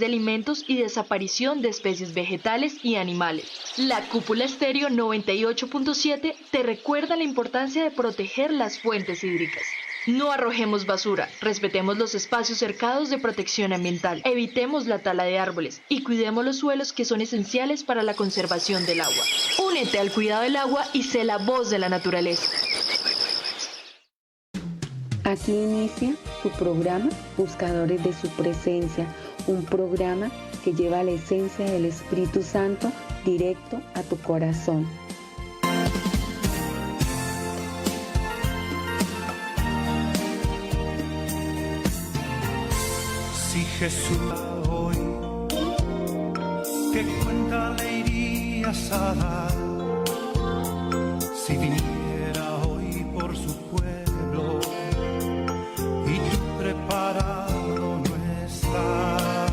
de alimentos y desaparición de especies vegetales y animales. La Cúpula Estéreo 98.7 te recuerda la importancia de proteger las fuentes hídricas. No arrojemos basura, respetemos los espacios cercados de protección ambiental, evitemos la tala de árboles y cuidemos los suelos que son esenciales para la conservación del agua. Únete al cuidado del agua y sé la voz de la naturaleza. Aquí inicia tu programa Buscadores de su Presencia, un programa que lleva la esencia del Espíritu Santo directo a tu corazón. Si Jesús hoy, ¿qué cuenta le irías a dar? Si viniera hoy por su pueblo y tú preparado no estás.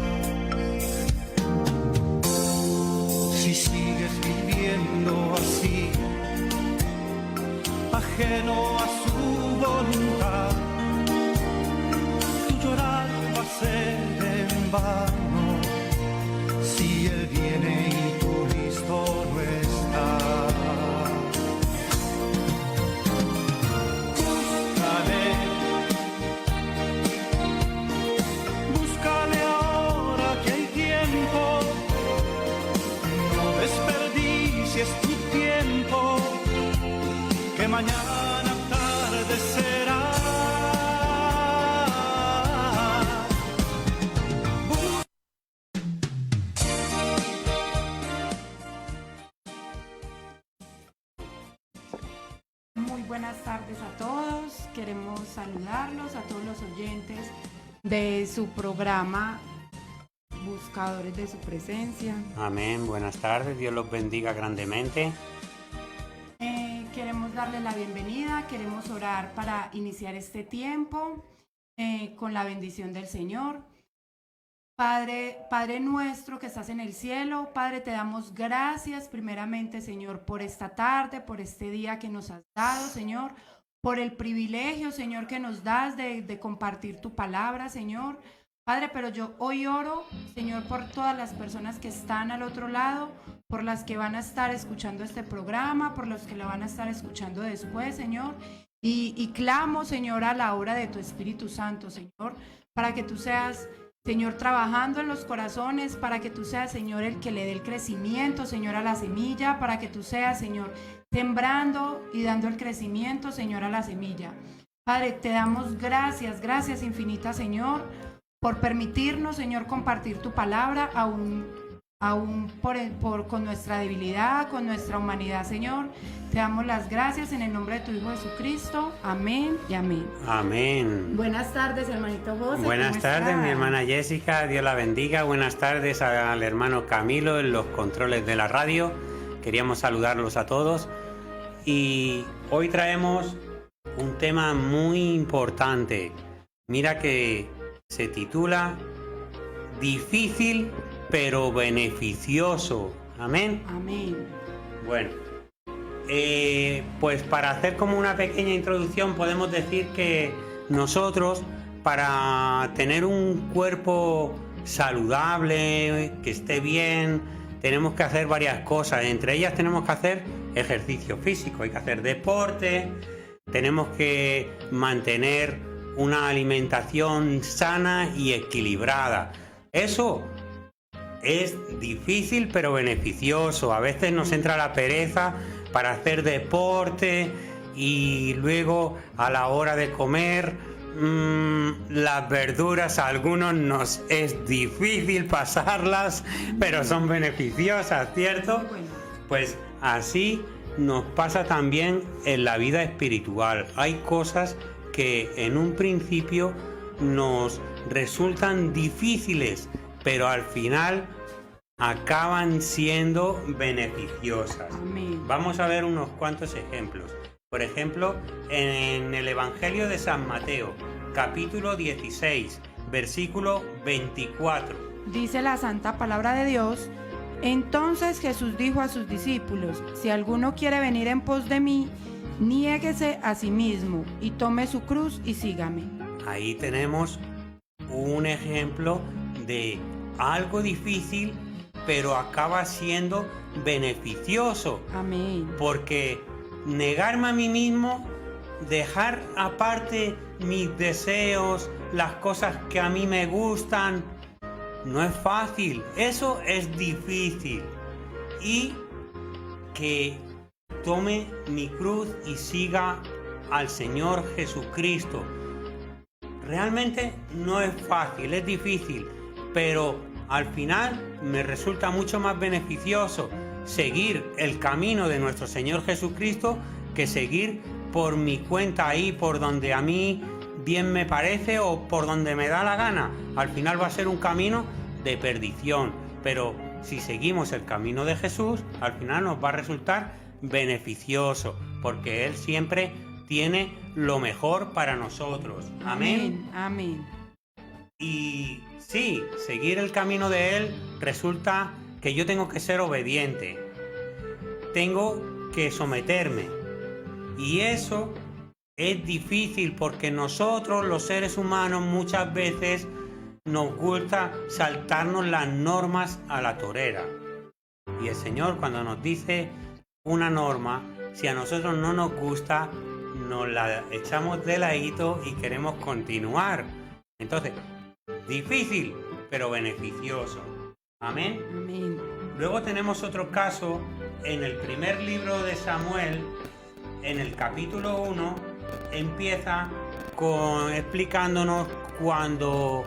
Si sigues viviendo así, ajeno a su voluntad, tu llorar va a ser en vano si Él viene y tú listo no estás. Búscale ahora que hay tiempo, no desperdicies tu tiempo, que mañana tarde será. Buenas tardes a todos, queremos saludarlos a todos los oyentes de su programa Buscadores de su Presencia. Amén, buenas tardes, Dios los bendiga grandemente. Queremos darle la bienvenida, queremos orar para iniciar este tiempo con la bendición del Señor. Padre nuestro que estás en el cielo, Padre, te damos gracias primeramente, Señor, por esta tarde, por este día que nos has dado, Señor, por el privilegio, Señor, que nos das de compartir tu palabra, Señor. Padre, pero yo hoy oro, Señor, por todas las personas que están al otro lado, por las que van a estar escuchando este programa, por los que lo van a estar escuchando después, Señor. Y clamo, Señor, a la obra de tu Espíritu Santo, Señor, para que tú seas, Señor, trabajando en los corazones, para que tú seas, Señor, el que le dé el crecimiento, Señor, a la semilla, para que tú seas, Señor, sembrando y dando el crecimiento, Señor, a la semilla. Padre, te damos gracias, gracias infinitas, Señor, por permitirnos, Señor, compartir tu palabra, aún con nuestra debilidad, con nuestra humanidad, Señor. Te damos las gracias en el nombre de tu Hijo Jesucristo. Amén y amén. Amén. Buenas tardes, hermanito José. Buenas tardes, mi hermana Jessica, Dios la bendiga. Buenas tardes al hermano Camilo en los controles de la radio. Queríamos saludarlos a todos. Y hoy traemos un tema muy importante. Mira que se titula Difícil pero beneficioso. Amén. Amén. Bueno, pues para hacer como una pequeña introducción podemos decir que nosotros, para tener un cuerpo saludable, que esté bien, tenemos que hacer varias cosas. Entre ellas tenemos que hacer ejercicio físico, hay que hacer deporte, tenemos que mantener una alimentación sana y equilibrada. Eso es difícil pero beneficioso. A veces nos entra la pereza para hacer deporte y luego a la hora de comer las verduras a algunos nos es difícil pasarlas, pero son beneficiosas, ¿cierto? Pues así nos pasa también en la vida espiritual. Hay cosas que en un principio nos resultan difíciles, pero al final acaban siendo beneficiosas. Amén. Vamos a ver unos cuantos ejemplos. Por ejemplo, en el Evangelio de San Mateo, capítulo 16, versículo 24. Dice la santa palabra de Dios: entonces Jesús dijo a sus discípulos: si alguno quiere venir en pos de mí, niéguese a sí mismo y tome su cruz y sígame. Ahí tenemos un ejemplo de algo difícil, pero acaba siendo beneficioso. Amén. Porque negarme a mí mismo, dejar aparte mis deseos, las cosas que a mí me gustan, no es fácil. Eso es difícil. Y que tome mi cruz y siga al Señor Jesucristo. Realmente no es fácil, es difícil, pero al final me resulta mucho más beneficioso seguir el camino de nuestro Señor Jesucristo que seguir por mi cuenta ahí, por donde a mí bien me parece o por donde me da la gana. Al final va a ser un camino de perdición, pero si seguimos el camino de Jesús, al final nos va a resultar beneficioso, porque Él siempre tiene lo mejor para nosotros. Amén. Amén. Y sí, seguir el camino de Él resulta que yo tengo que ser obediente, tengo que someterme, y eso es difícil porque nosotros los seres humanos muchas veces nos gusta saltarnos las normas a la torera, y el Señor cuando nos dice una norma, si a nosotros no nos gusta, nos la echamos de ladito y queremos continuar. Entonces, difícil, pero beneficioso. Amén. Amén. Luego tenemos otro caso en el primer libro de Samuel, en el capítulo 1, empieza explicándonos cuando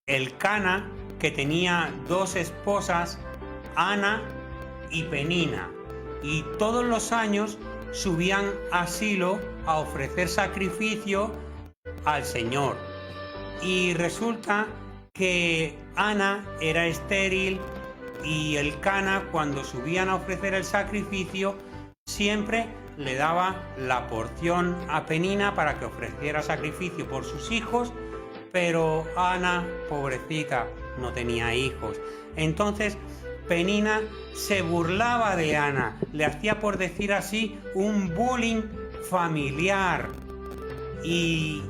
Elcana, que tenía dos esposas, Ana y Penina, y todos los años subían a Silo a ofrecer sacrificio al Señor. Y resulta que Ana era estéril y Elcana, cuando subían a ofrecer el sacrificio, siempre le daba la porción a Penina para que ofreciera sacrificio por sus hijos, pero Ana, pobrecita, no tenía hijos. Entonces Penina se burlaba de Ana, le hacía, por decir así, un bullying familiar. Y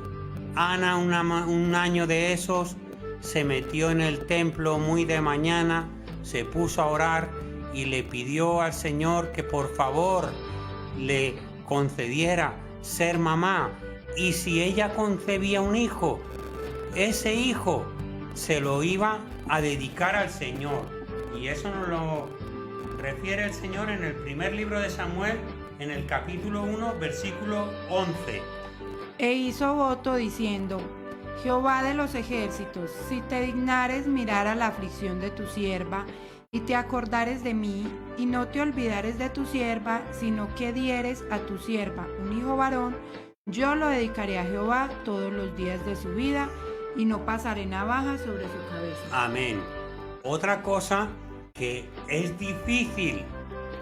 Ana, un año de esos, se metió en el templo muy de mañana, se puso a orar y le pidió al Señor que por favor le concediera ser mamá. Y si ella concebía un hijo, ese hijo se lo iba a dedicar al Señor. Y eso nos lo refiere el Señor en el primer libro de Samuel, en el capítulo 1, versículo 11. E hizo voto diciendo: Jehová de los ejércitos, si te dignares mirar a la aflicción de tu sierva, y te acordares de mí, y no te olvidares de tu sierva, sino que dieres a tu sierva un hijo varón, yo lo dedicaré a Jehová todos los días de su vida, y no pasaré navaja sobre su cabeza. Amén. Otra cosa que es difícil,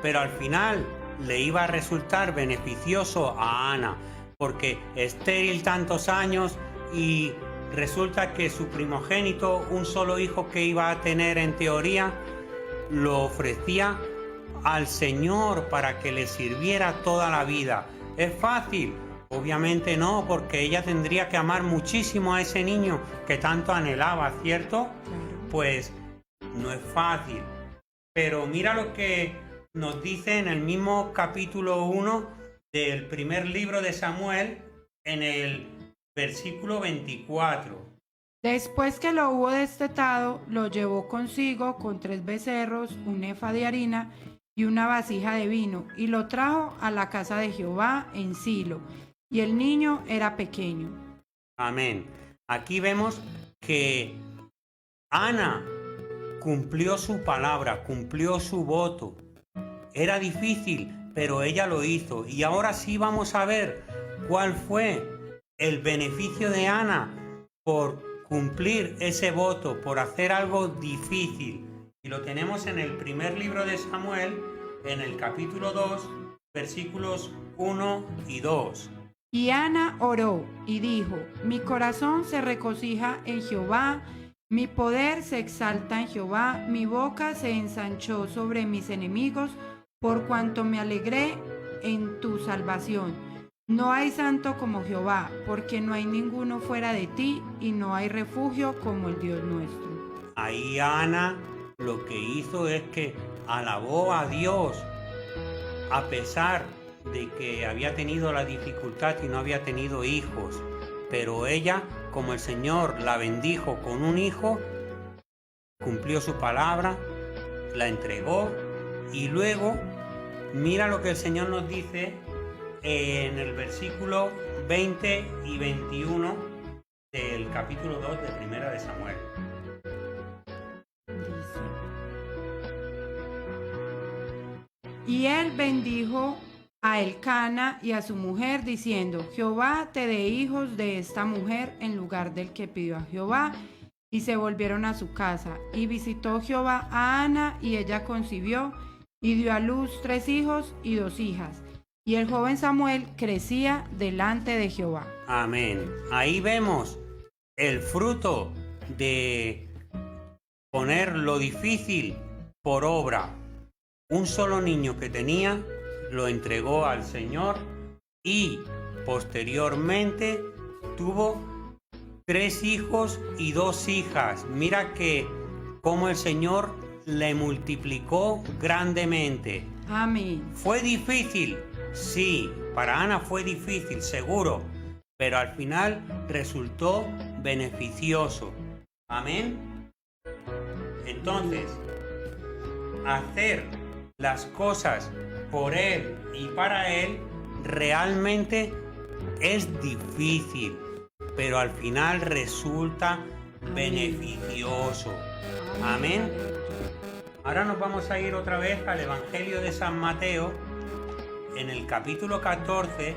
pero al final le iba a resultar beneficioso a Ana, porque estéril tantos años y resulta que su primogénito, un solo hijo que iba a tener en teoría, lo ofrecía al Señor para que le sirviera toda la vida. ¿Es fácil? Obviamente no, porque ella tendría que amar muchísimo a ese niño que tanto anhelaba, ¿cierto? Pues no es fácil. Pero mira lo que nos dice en el mismo capítulo 1 del primer libro de Samuel, en el versículo 24. Después que lo hubo destetado, lo llevó consigo con 3 becerros, un efa de harina y una vasija de vino, y lo trajo a la casa de Jehová en Silo, y el niño era pequeño. Amén. Aquí vemos que Ana cumplió su palabra, cumplió su voto. Era difícil, pero ella lo hizo. Y ahora sí vamos a ver cuál fue el beneficio de Ana por cumplir ese voto, por hacer algo difícil. Y lo tenemos en el primer libro de Samuel, en el capítulo 2, versículos 1 y 2. Y Ana oró y dijo: mi corazón se regocija en Jehová, mi poder se exalta en Jehová, mi boca se ensanchó sobre mis enemigos, por cuanto me alegré en tu salvación. No hay santo como Jehová, porque no hay ninguno fuera de ti, y no hay refugio como el Dios nuestro. Ahí Ana lo que hizo es que alabó a Dios a pesar de que había tenido la dificultad y no había tenido hijos. Pero ella, como el Señor la bendijo con un hijo, cumplió su palabra, la entregó y luego mira lo que el Señor nos dice en el versículo 20 y 21 del capítulo 2 de Primera de Samuel. Dice: y él bendijo a Elcana y a su mujer, diciendo: Jehová te dé hijos de esta mujer en lugar del que pidió a Jehová. Y se volvieron a su casa. Y visitó Jehová a Ana, y ella concibió, y dio a luz 3 hijos y 2 hijas. Y el joven Samuel crecía delante de Jehová. Amén. Ahí vemos el fruto de poner lo difícil por obra. Un solo niño que tenía lo entregó al Señor y posteriormente tuvo 3 hijos y 2 hijas. Mira que cómo el Señor le multiplicó grandemente. Amén. ¿Fue difícil? Sí, para Ana fue difícil, seguro, pero al final resultó beneficioso. Amén. Entonces, hacer las cosas por Él y para Él realmente es difícil, pero al final resulta beneficioso. Amén. Ahora nos vamos a ir otra vez al Evangelio de San Mateo, en el capítulo 14,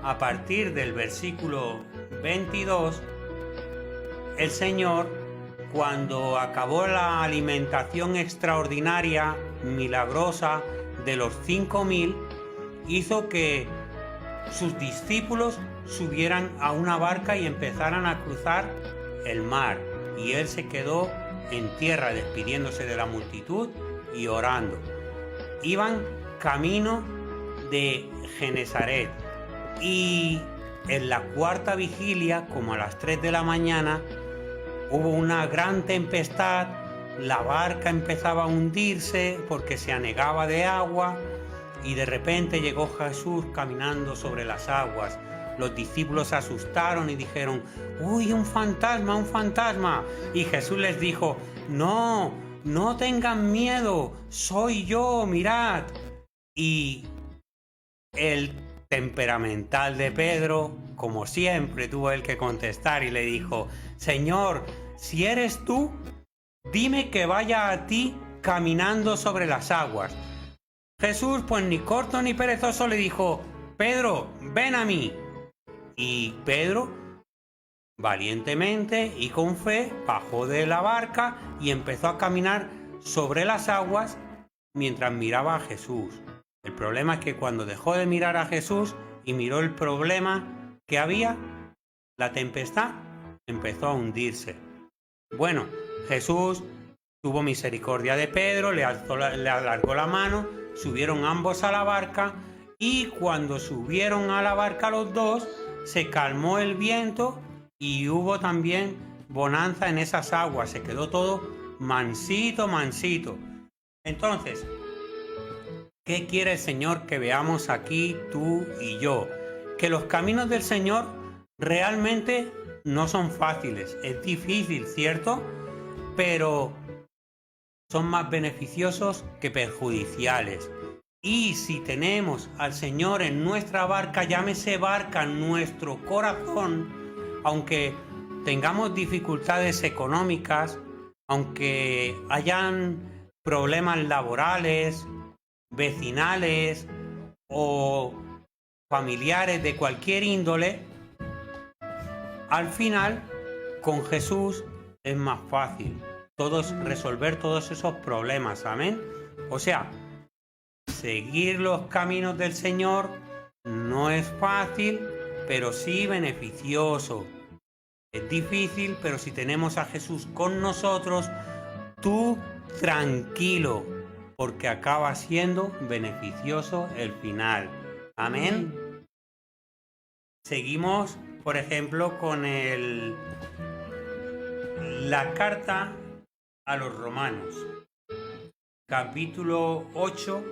a partir del versículo 22. El Señor, cuando acabó la alimentación extraordinaria, milagrosa de los 5.000, hizo que sus discípulos subieran a una barca y empezaran a cruzar el mar. Y él se quedó en tierra despidiéndose de la multitud y orando. Iban camino de Genesaret y en la 4ª vigilia, como a las 3 de la mañana, hubo una gran tempestad. La barca empezaba a hundirse porque se anegaba de agua y de repente llegó Jesús caminando sobre las aguas. Los discípulos se asustaron y dijeron: ¡Uy, un fantasma, un fantasma! Y Jesús les dijo: No, no tengan miedo, soy yo, mirad. Y el temperamental de Pedro, como siempre, tuvo él que contestar y le dijo: Señor, si eres tú, dime que vaya a ti caminando sobre las aguas. Jesús, pues ni corto ni perezoso, le dijo: Pedro, ven a mí. Y Pedro, valientemente y con fe, bajó de la barca y empezó a caminar sobre las aguas mientras miraba a Jesús. El problema es que cuando dejó de mirar a Jesús y miró el problema que había, la tempestad empezó a hundirse. Bueno, Jesús tuvo misericordia de Pedro, le alargó la mano, subieron ambos a la barca y cuando subieron a la barca los dos, se calmó el viento y hubo también bonanza en esas aguas. Se quedó todo mansito, mansito. Entonces, ¿qué quiere el Señor que veamos aquí tú y yo? Que los caminos del Señor realmente no son fáciles. Es difícil, ¿cierto? Pero son más beneficiosos que perjudiciales. Y si tenemos al Señor en nuestra barca, llámese barca, nuestro corazón, aunque tengamos dificultades económicas, aunque hayan problemas laborales, vecinales o familiares de cualquier índole, al final con Jesús es más fácil resolver todos esos problemas. Amén. O sea, seguir los caminos del Señor no es fácil, pero sí beneficioso. Es difícil, pero si tenemos a Jesús con nosotros, tú tranquilo, porque acaba siendo beneficioso el final. Amén. Seguimos, por ejemplo, con la carta a los Romanos, capítulo 8,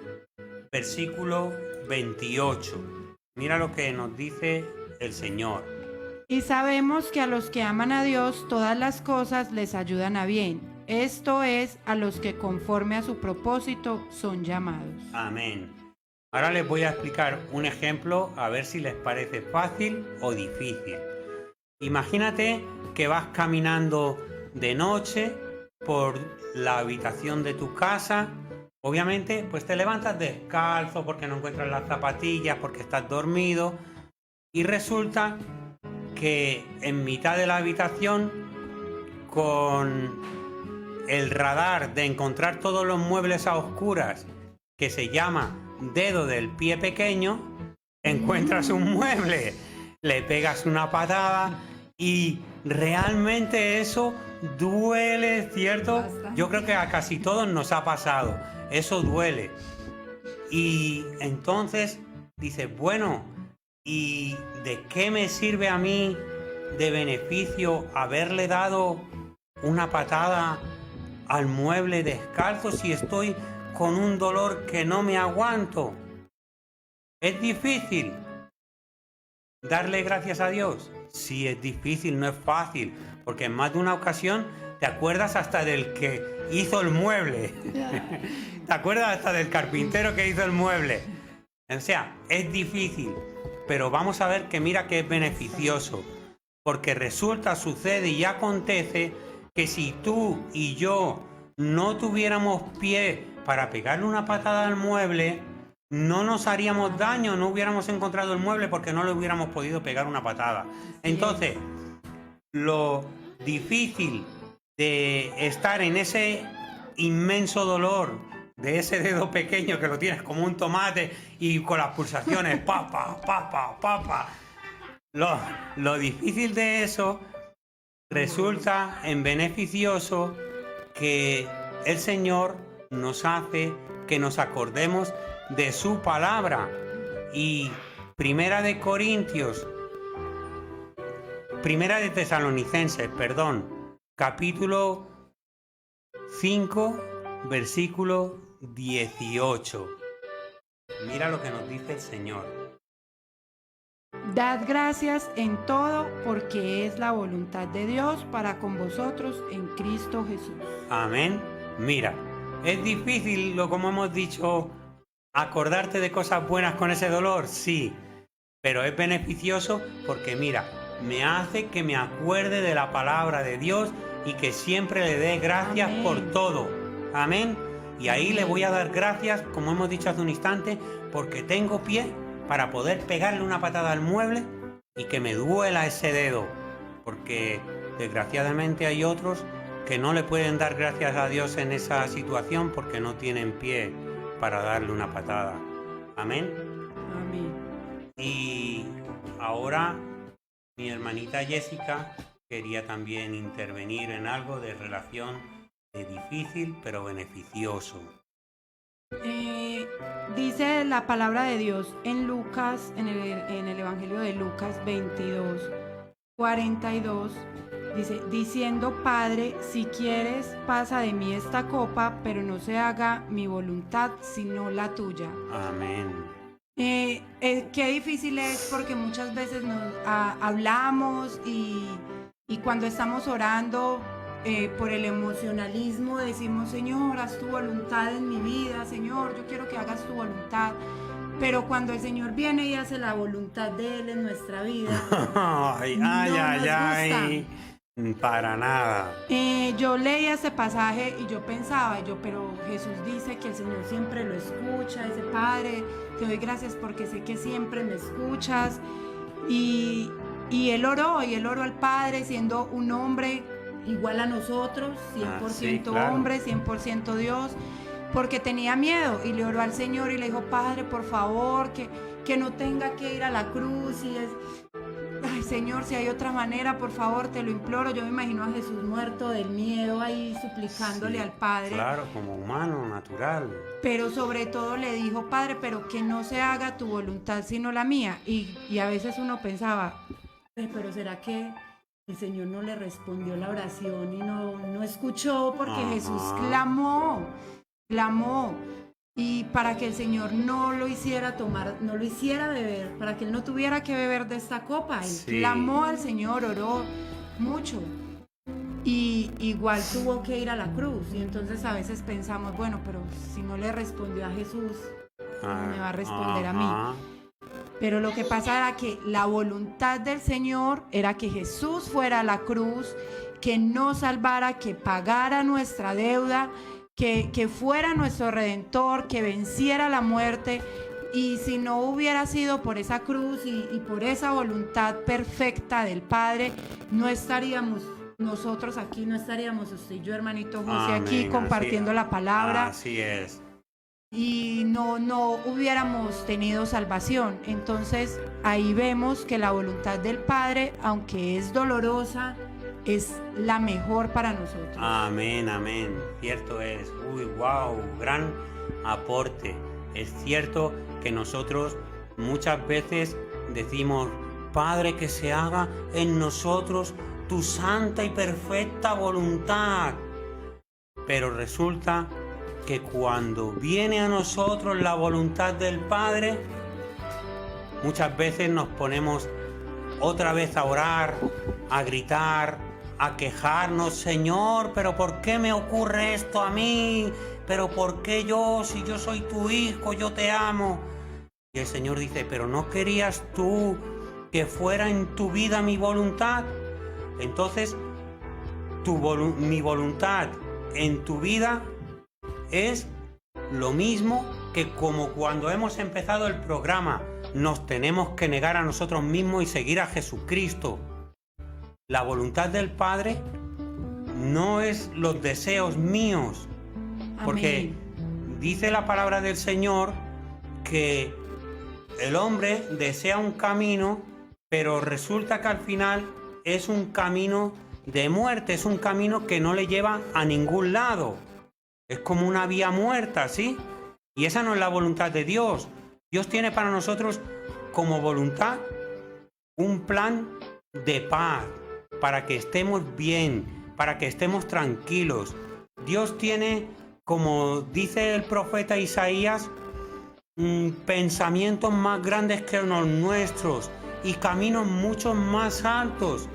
versículo 28. Mira lo que nos dice el Señor. Y sabemos que a los que aman a Dios todas las cosas les ayudan a bien. Esto es, a los que conforme a su propósito son llamados. Amén. Ahora les voy a explicar un ejemplo a ver si les parece fácil o difícil. Imagínate que vas caminando de noche por la habitación de tu casa. Obviamente, pues te levantas descalzo porque no encuentras las zapatillas, porque estás dormido. Y resulta que en mitad de la habitación, con el radar de encontrar todos los muebles a oscuras, que se llama dedo del pie pequeño, encuentras un mueble, le pegas una patada y realmente eso duele, ¿cierto? Bastante. Yo creo que a casi todos nos ha pasado, eso duele. Y entonces dices, bueno, ¿y de qué me sirve a mí de beneficio haberle dado una patada al mueble descalzo si estoy con un dolor que no me aguanto? ¿Es difícil darle gracias a Dios? Sí, es difícil, no es fácil, porque en más de una ocasión te acuerdas hasta del que hizo el mueble. Te acuerdas hasta del carpintero que hizo el mueble. O sea, es difícil, pero vamos a ver que mira que es beneficioso, porque resulta, sucede y acontece que si tú y yo no tuviéramos pie para pegarle una patada al mueble, no nos haríamos daño, no hubiéramos encontrado el mueble porque no le hubiéramos podido pegar una patada. Entonces, lo difícil de estar en ese inmenso dolor de ese dedo pequeño que lo tienes como un tomate y con las pulsaciones, papa. Lo difícil de eso resulta en beneficioso que el Señor nos hace que nos acordemos de su palabra. Y Primera de Tesalonicenses, capítulo 5, versículo 18. Mira lo que nos dice el Señor. Dad gracias en todo, porque es la voluntad de Dios para con vosotros en Cristo Jesús. Amén. Mira, es difícil, como hemos dicho, acordarte de cosas buenas con ese dolor, sí, pero es beneficioso porque mira, me hace que me acuerde de la palabra de Dios y que siempre le dé gracias Amén. por todo. Amén. Y ahí le voy a dar gracias, como hemos dicho hace un instante, porque tengo pie para poder pegarle una patada al mueble y que me duela ese dedo, porque desgraciadamente hay otros que no le pueden dar gracias a Dios en esa situación porque no tienen pie para darle una patada. Amén. Amén. Y ahora mi hermanita Jessica quería también intervenir en algo de relación de difícil pero beneficioso. Dice la palabra de Dios en Lucas, en el Evangelio de Lucas 22:42, dice, diciendo, Padre, si quieres, pasa de mí esta copa, pero no se haga mi voluntad, sino la tuya. Amén. Qué difícil es porque muchas veces hablamos y cuando estamos orando, por el emocionalismo decimos, Señor, haz tu voluntad en mi vida, Señor, yo quiero que hagas tu voluntad. Pero cuando el Señor viene y hace la voluntad de Él en nuestra vida, ay, para nada. Yo leía ese pasaje y yo pensaba, pero Jesús dice que el Señor siempre lo escucha, dice, Padre, te doy gracias porque sé que siempre me escuchas. Y él oró al Padre siendo un hombre igual a nosotros, 100% sí, claro. Hombre, 100% Dios, porque tenía miedo y le oró al Señor y le dijo, Padre, por favor, que no tenga que ir a la cruz. Ay, Señor, si hay otra manera, por favor, te lo imploro. Yo me imagino a Jesús muerto del miedo ahí suplicándole al Padre. Claro, como humano, natural. Pero sobre todo le dijo, Padre, pero que no se haga tu voluntad sino la mía. Y a veces uno pensaba, pero ¿será que el Señor no le respondió la oración y no escuchó porque Ajá. Jesús clamó. Y para que el Señor no lo hiciera tomar, no lo hiciera beber, para que él no tuviera que beber de esta copa. Él Sí. clamó al Señor, oró mucho. Y igual tuvo que ir a la cruz. Y entonces a veces pensamos, bueno, pero si no le respondió a Jesús, ¿cómo me va a responder a mí? Ajá. Pero lo que pasa era que la voluntad del Señor era que Jesús fuera a la cruz, que nos salvara, que pagara nuestra deuda, que fuera nuestro Redentor, que venciera la muerte. Y si no hubiera sido por esa cruz y por esa voluntad perfecta del Padre, no estaríamos nosotros aquí, no estaríamos usted y yo, hermanito José, aquí Amén, compartiendo así- la palabra. Así es. Y no hubiéramos tenido salvación. Entonces ahí vemos que la voluntad del Padre, aunque es dolorosa, es la mejor para nosotros. Amén, amén. Cierto es. Uy, wow, gran aporte. Es cierto que nosotros muchas veces decimos, Padre, que se haga en nosotros tu santa y perfecta voluntad. Pero resulta que cuando viene a nosotros la voluntad del Padre, muchas veces nos ponemos otra vez a orar, a gritar, a quejarnos, Señor, pero ¿por qué me ocurre esto a mí? ¿Pero por qué yo? Si yo soy tu hijo, yo te amo. Y el Señor dice, ¿pero no querías tú que fuera en tu vida mi voluntad? Entonces, mi voluntad en tu vida es lo mismo que como cuando hemos empezado el programa, nos tenemos que negar a nosotros mismos y seguir a Jesucristo. La voluntad del Padre no es los deseos míos, porque dice la palabra del Señor que el hombre desea un camino, pero resulta que al final es un camino de muerte, es un camino que no le lleva a ningún lado. Es como una vía muerta, ¿sí? Y esa no es la voluntad de Dios. Dios tiene para nosotros como voluntad un plan de paz, para que estemos bien, para que estemos tranquilos. Dios tiene, como dice el profeta Isaías, pensamientos más grandes que los nuestros y caminos mucho más altos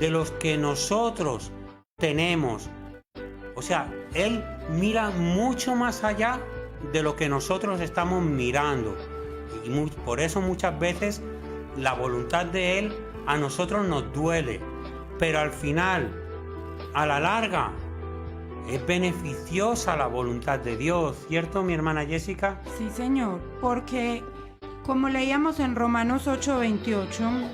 de los que nosotros tenemos. O sea, Él mira mucho más allá de lo que nosotros estamos mirando. Y por eso muchas veces la voluntad de Él a nosotros nos duele. Pero al final, a la larga, es beneficiosa la voluntad de Dios, ¿cierto, mi hermana Jessica? Sí, Señor, porque como leíamos en Romanos 8:28,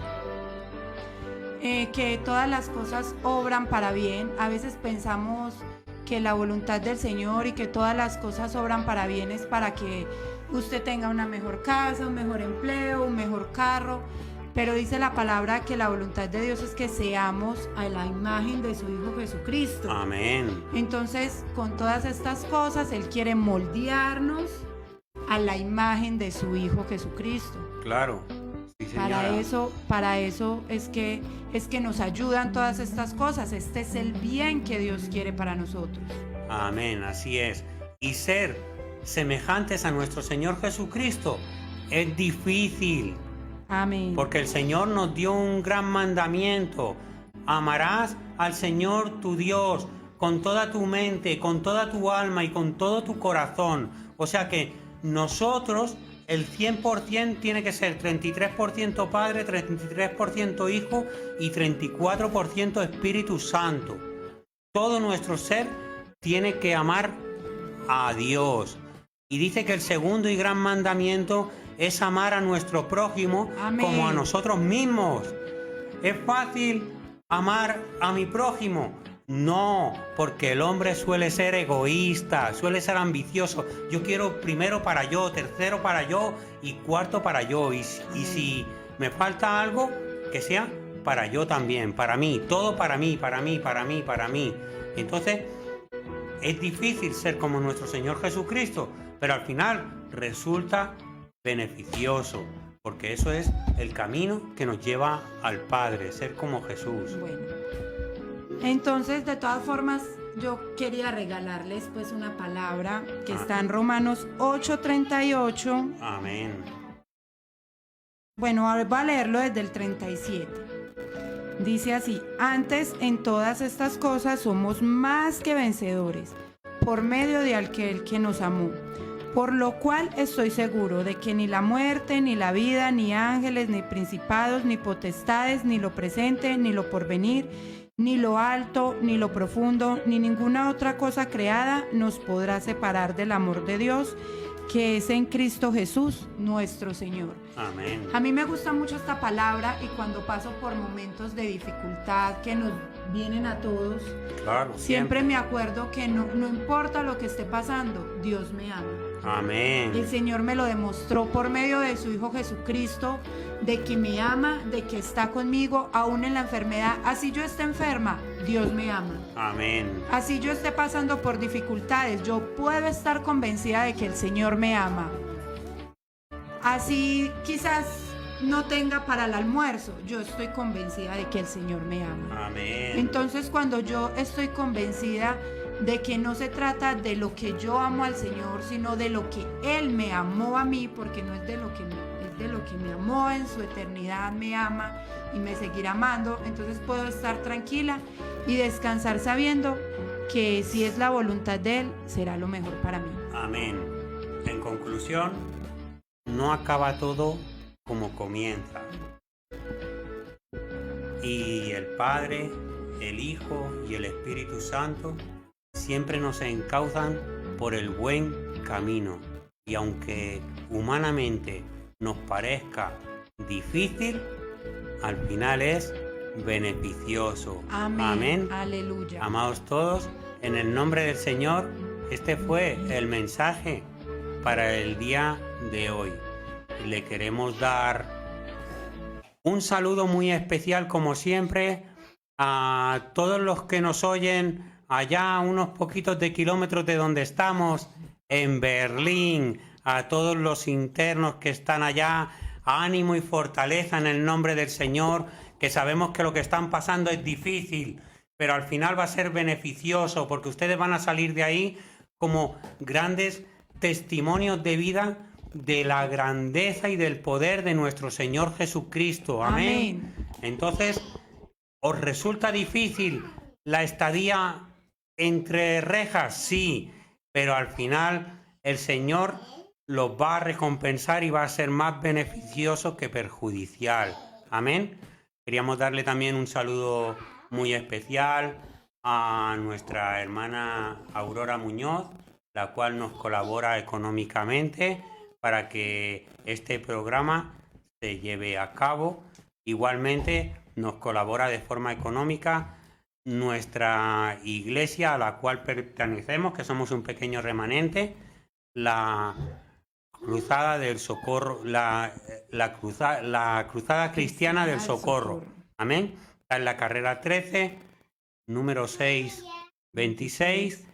que todas las cosas obran para bien. A veces pensamos que la voluntad del Señor y que todas las cosas obran para bien es para que usted tenga una mejor casa, un mejor empleo, un mejor carro. Pero dice la palabra que la voluntad de Dios es que seamos a la imagen de su Hijo Jesucristo. Amén. Entonces, con todas estas cosas, Él quiere moldearnos a la imagen de su Hijo Jesucristo. Claro. Sí, señora. Para eso es que nos ayudan todas estas cosas. Este es el bien que Dios quiere para nosotros. Amén, así es. Y ser semejantes a nuestro Señor Jesucristo es difícil. Amén. Porque el Señor nos dio un gran mandamiento. Amarás al Señor tu Dios con toda tu mente, con toda tu alma y con todo tu corazón. O sea que nosotros, el 100% tiene que ser 33% Padre, 33% Hijo y 34% Espíritu Santo. Todo nuestro ser tiene que amar a Dios. Y dice que el segundo y gran mandamiento es amar a nuestro prójimo. Amén. Como a nosotros mismos. ¿Es fácil amar a mi prójimo? No, porque el hombre suele ser egoísta, suele ser ambicioso. Yo quiero primero para yo, tercero para yo y cuarto para yo. Y si me falta algo, que sea para yo también, para mí, todo para mí, para mí, para mí, para mí. Entonces, es difícil ser como nuestro Señor Jesucristo, pero al final resulta beneficioso, porque eso es el camino que nos lleva al Padre, ser como Jesús. Bueno, Entonces, de todas formas, yo quería regalarles pues una palabra que está en Romanos 8:38. Amén. Bueno, ahora voy a leerlo desde el 37. Dice así: antes en todas estas cosas somos más que vencedores, por medio de aquel que nos amó. Por lo cual estoy seguro de que ni la muerte, ni la vida, ni ángeles, ni principados, ni potestades, ni lo presente, ni lo porvenir, ni lo alto, ni lo profundo, ni ninguna otra cosa creada nos podrá separar del amor de Dios, que es en Cristo Jesús, nuestro Señor. Amén. A mí me gusta mucho esta palabra y cuando paso por momentos de dificultad que nos vienen a todos, Claro, siempre me acuerdo que no importa lo que esté pasando, Dios me ama. Amén. El Señor me lo demostró por medio de su Hijo Jesucristo, de que me ama, de que está conmigo, aún en la enfermedad. Así yo esté enferma, Dios me ama. Amén. Así yo esté pasando por dificultades, yo puedo estar convencida de que el Señor me ama. Así quizás no tenga para el almuerzo, yo estoy convencida de que el Señor me ama. Amén. Entonces, cuando yo estoy convencida de que no se trata de lo que yo amo al Señor, sino de lo que Él me amó a mí, porque no es de lo que es de lo que me amó en su eternidad, me ama y me seguirá amando. Entonces puedo estar tranquila y descansar sabiendo que si es la voluntad de Él, será lo mejor para mí. Amén. En conclusión, no acaba todo como comienza. Y el Padre, el Hijo y el Espíritu Santo siempre nos encauzan por el buen camino. Y aunque humanamente nos parezca difícil, al final es beneficioso. Amén. Amén. Aleluya. Amados todos, en el nombre del Señor, este fue el mensaje para el día de hoy. Le queremos dar un saludo muy especial, como siempre, a todos los que nos oyen allá a unos poquitos de kilómetros de donde estamos, en Berlín, a todos los internos que están allá, ánimo y fortaleza en el nombre del Señor, que sabemos que lo que están pasando es difícil, pero al final va a ser beneficioso, porque ustedes van a salir de ahí como grandes testimonios de vida de la grandeza y del poder de nuestro Señor Jesucristo. Amén. Entonces, ¿os resulta difícil la estadía entre rejas? Sí, pero al final el Señor los va a recompensar y va a ser más beneficioso que perjudicial. Amén. Queríamos darle también un saludo muy especial a nuestra hermana Aurora Muñoz, la cual nos colabora económicamente para que este programa se lleve a cabo. Igualmente nos colabora de forma económica nuestra iglesia a la cual pertenecemos, que somos un pequeño remanente, la Cruzada del Socorro, la Cruzada Cristiana del Socorro. Amén. Está en la carrera 13, número 626,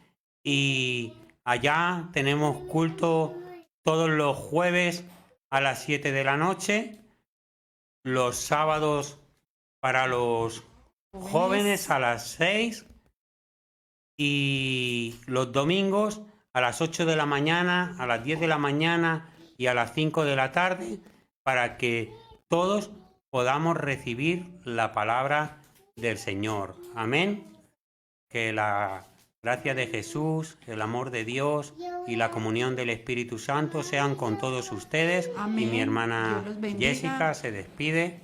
y allá tenemos culto todos los jueves a las 7 de la noche, los sábados para los jóvenes a las 6 y los domingos a las 8 de la mañana, a las 10 de la mañana y a las 5 de la tarde, para que todos podamos recibir la palabra del Señor. Amén. Que la gracia de Jesús, el amor de Dios y la comunión del Espíritu Santo sean con todos ustedes. Amén. Y mi hermana Dios los bendiga. Jessica se despide.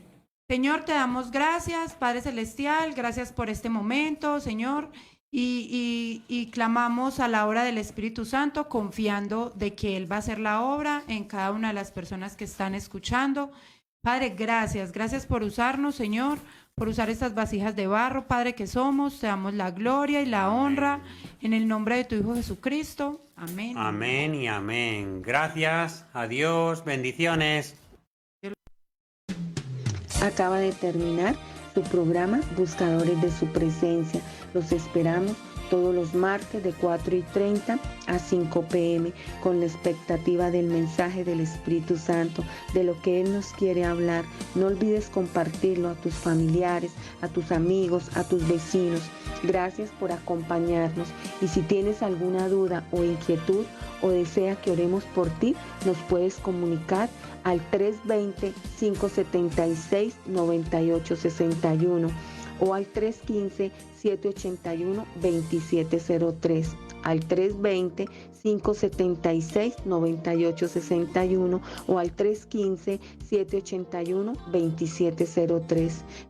Señor, te damos gracias, Padre Celestial, gracias por este momento, Señor, y clamamos a la obra del Espíritu Santo, confiando de que Él va a hacer la obra en cada una de las personas que están escuchando. Padre, gracias por usarnos, Señor, por usar estas vasijas de barro, Padre que somos, te damos la gloria y la honra en el nombre de tu Hijo Jesucristo. Amén. Amén y amén. Gracias, adiós, bendiciones. Acaba de terminar su programa Buscadores de su Presencia. Los esperamos todos los martes de 4:30 a 5 p.m. con la expectativa del mensaje del Espíritu Santo, de lo que Él nos quiere hablar. No olvides compartirlo a tus familiares, a tus amigos, a tus vecinos. Gracias por acompañarnos, y si tienes alguna duda o inquietud o desea que oremos por ti, nos puedes comunicar al 320-576-9861 o al 315-781-2703, al 320-576-9861 o al 315-781-2703.